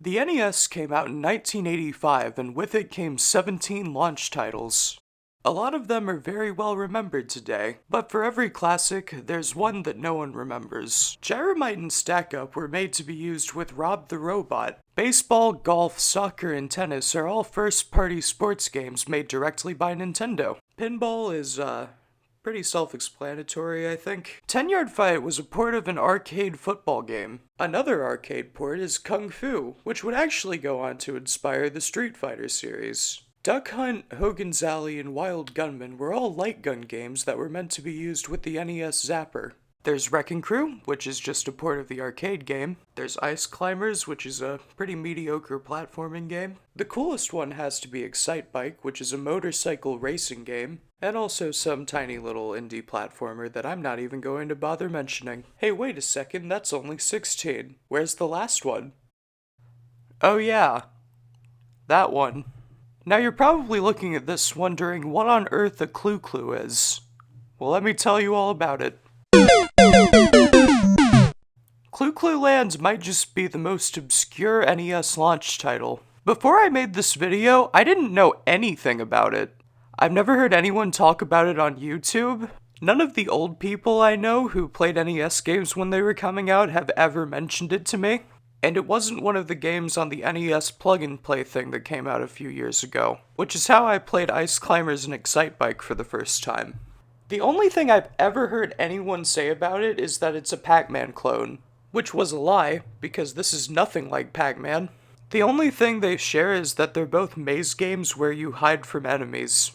The NES came out in 1985, and with it came 17 launch titles. A lot of them are very well remembered today, but for every classic, there's one that no one remembers. Gyromite and Stack Up were made to be used with Rob the Robot. Baseball, golf, soccer, and tennis are all first-party sports games made directly by Nintendo. Pinball is, pretty self-explanatory, I think. 10-Yard Fight was a port of an arcade football game. Another arcade port is Kung Fu, which would actually go on to inspire the Street Fighter series. Duck Hunt, Hogan's Alley, and Wild Gunman were all light gun games that were meant to be used with the NES Zapper. There's Wrecking Crew, which is just a port of the arcade game. There's Ice Climbers, which is a pretty mediocre platforming game. The coolest one has to be Excite Bike, which is a motorcycle racing game. And also some tiny little indie platformer that I'm not even going to bother mentioning. Hey, wait a second, that's only 16. Where's the last one? Oh yeah, that one. Now you're probably looking at this wondering what on earth a Clu-Clu is. Well, let me tell you all about it. Clu-Clu Lands might just be the most obscure NES launch title. Before I made this video, I didn't know anything about it. I've never heard anyone talk about it on YouTube. None of the old people I know who played NES games when they were coming out have ever mentioned it to me. And it wasn't one of the games on the NES plug-and-play thing that came out a few years ago, which is how I played Ice Climbers and Excite Bike for the first time. The only thing I've ever heard anyone say about it is that it's a Pac-Man clone, which was a lie, because this is nothing like Pac-Man. The only thing they share is that they're both maze games where you hide from enemies.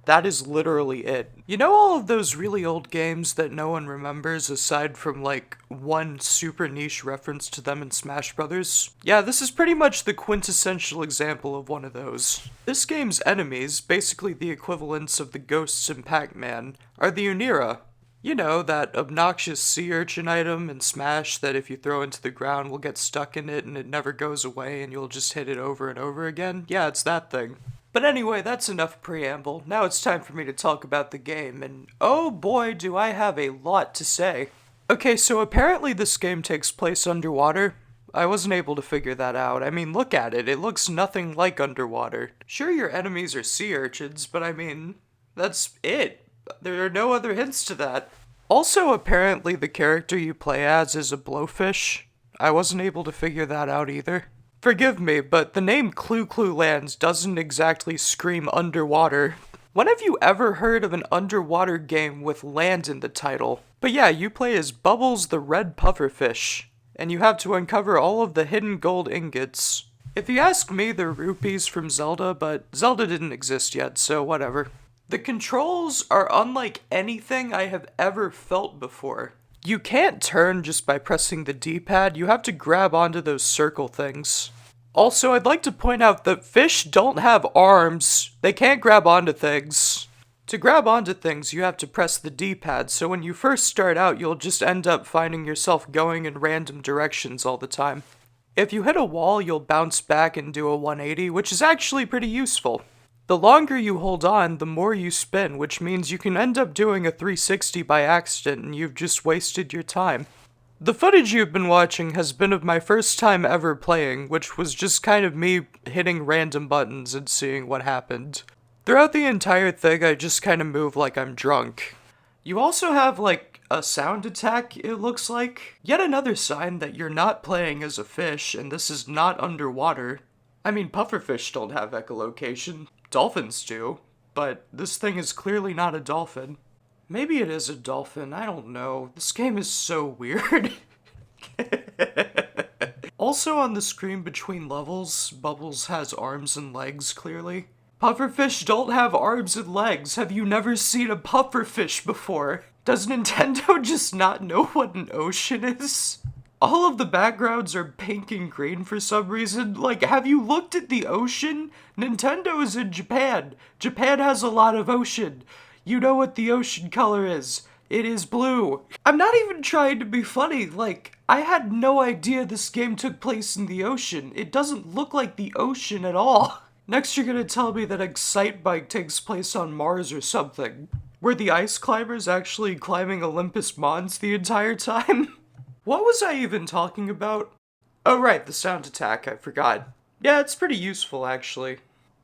That is literally it. You know all of those really old games that no one remembers aside from like one super niche reference to them in Smash Brothers? Yeah, this is pretty much the quintessential example of one of those. This game's enemies, basically the equivalents of the ghosts in Pac-Man, are the Unira. You know, that obnoxious sea urchin item in Smash that if you throw into the ground will get stuck in it and it never goes away and you'll just hit it over and over again? Yeah, it's that thing. But anyway, that's enough preamble. Now it's time for me to talk about the game, and oh boy do I have a lot to say. Okay, so apparently this game takes place underwater. I wasn't able to figure that out. I mean, look at it. It looks nothing like underwater. Sure, your enemies are sea urchins, but I mean, that's it. There are no other hints to that. Also, apparently the character you play as is a blowfish. I wasn't able to figure that out either. Forgive me, but the name Clu-Clu Lands doesn't exactly scream underwater. When have you ever heard of an underwater game with land in the title? But yeah, you play as Bubbles the red pufferfish, and you have to uncover all of the hidden gold ingots. If you ask me, they're rupees from Zelda, but Zelda didn't exist yet, so whatever. The controls are unlike anything I have ever felt before. You can't turn just by pressing the D-pad, you have to grab onto those circle things. Also, I'd like to point out that fish don't have arms. They can't grab onto things. To grab onto things, you have to press the D-pad, so when you first start out, you'll just end up finding yourself going in random directions all the time. If you hit a wall, you'll bounce back and do a 180, which is actually pretty useful. The longer you hold on, the more you spin, which means you can end up doing a 360 by accident and you've just wasted your time. The footage you've been watching has been of my first time ever playing, which was just kind of me hitting random buttons and seeing what happened. Throughout the entire thing, I just kind of move like I'm drunk. You also have, like, a sound attack, it looks like. Yet another sign that you're not playing as a fish, and this is not underwater. I mean, pufferfish don't have echolocation. Dolphins do, but this thing is clearly not a dolphin. Maybe it is a dolphin, I don't know. This game is so weird. Also on the screen between levels, Bubbles has arms and legs, clearly. Pufferfish don't have arms and legs. Have you never seen a pufferfish before? Does Nintendo just not know what an ocean is? All of the backgrounds are pink and green for some reason. Like, have you looked at the ocean? Nintendo is in Japan. Japan has a lot of ocean. You know what the ocean color is. It is blue. I'm not even trying to be funny. Like, I had no idea this game took place in the ocean. It doesn't look like the ocean at all. Next you're gonna tell me that Excite Bike takes place on Mars or something. Were the ice climbers actually climbing Olympus Mons the entire time? What was I even talking about? Oh right, the sound attack, I forgot. Yeah, it's pretty useful actually.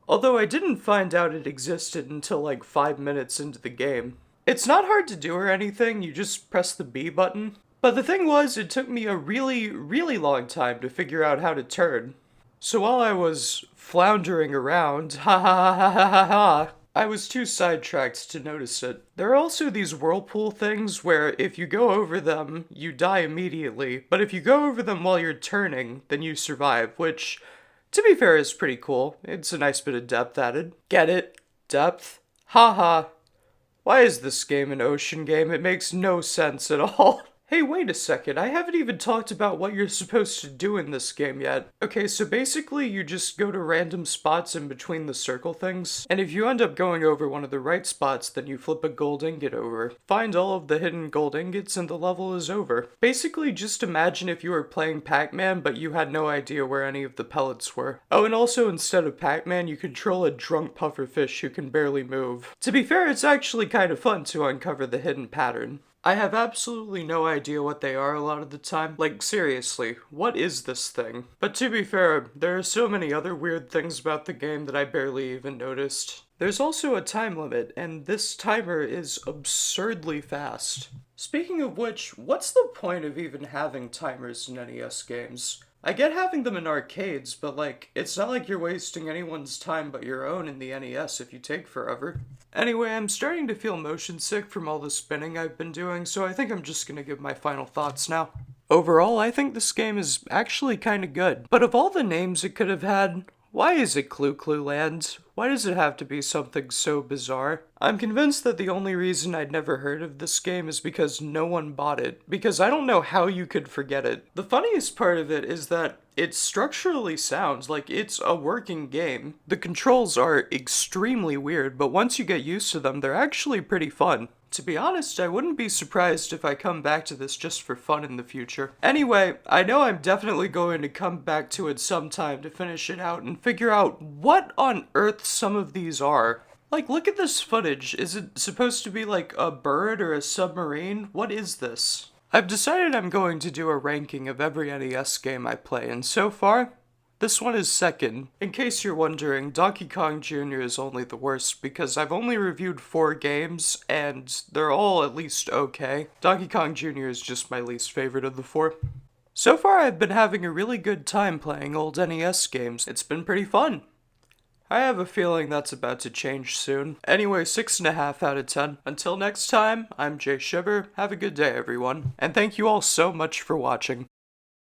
Although I didn't find out it existed until like 5 minutes into the game. It's not hard to do or anything, you just press the B button. But the thing was, it took me a really long time to figure out how to turn. So while I was floundering around, ha ha ha ha ha ha, I was too sidetracked to notice it. There are also these whirlpool things where if you go over them, you die immediately, but if you go over them while you're turning, then you survive, which, to be fair, is pretty cool. It's a nice bit of depth added. Get it? Depth? Haha. Why is this game an ocean game? It makes no sense at all. Hey, wait a second, I haven't even talked about what you're supposed to do in this game yet. Okay, so basically you just go to random spots in between the circle things, and if you end up going over one of the right spots, then you flip a gold ingot over. Find all of the hidden gold ingots and the level is over. Basically, just imagine if you were playing Pac-Man, but you had no idea where any of the pellets were. Oh, and also instead of Pac-Man, you control a drunk pufferfish who can barely move. To be fair, it's actually kind of fun to uncover the hidden pattern. I have absolutely no idea what they are a lot of the time. Like, seriously, what is this thing? But to be fair, there are so many other weird things about the game that I barely even noticed. There's also a time limit, and this timer is absurdly fast. Speaking of which, what's the point of even having timers in NES games? I get having them in arcades, but like, it's not like you're wasting anyone's time but your own in the NES if you take forever. Anyway, I'm starting to feel motion sick from all the spinning I've been doing, so I think I'm just gonna give my final thoughts now. Overall, I think this game is actually kinda good, but of all the names it could have had, why is it Clu-Clu Land? Why does it have to be something so bizarre? I'm convinced that the only reason I'd never heard of this game is because no one bought it, because I don't know how you could forget it. The funniest part of it is that it structurally sounds like it's a working game. The controls are extremely weird, but once you get used to them, they're actually pretty fun. To be honest, I wouldn't be surprised if I come back to this just for fun in the future. Anyway, I know I'm definitely going to come back to it sometime to finish it out and figure out what on earth some of these are. Like, look at this footage. Is it supposed to be like a bird or a submarine? What is this? I've decided I'm going to do a ranking of every NES game I play, and so far, this one is second. In case you're wondering, Donkey Kong Jr. is only the worst because I've only reviewed 4 games and they're all at least okay. Donkey Kong Jr. is just my least favorite of the 4. So far I've been having a really good time playing old NES games. It's been pretty fun. I have a feeling that's about to change soon. Anyway, 6.5 out of 10. Until next time, I'm J-SHIV. Have a good day, everyone. And thank you all so much for watching.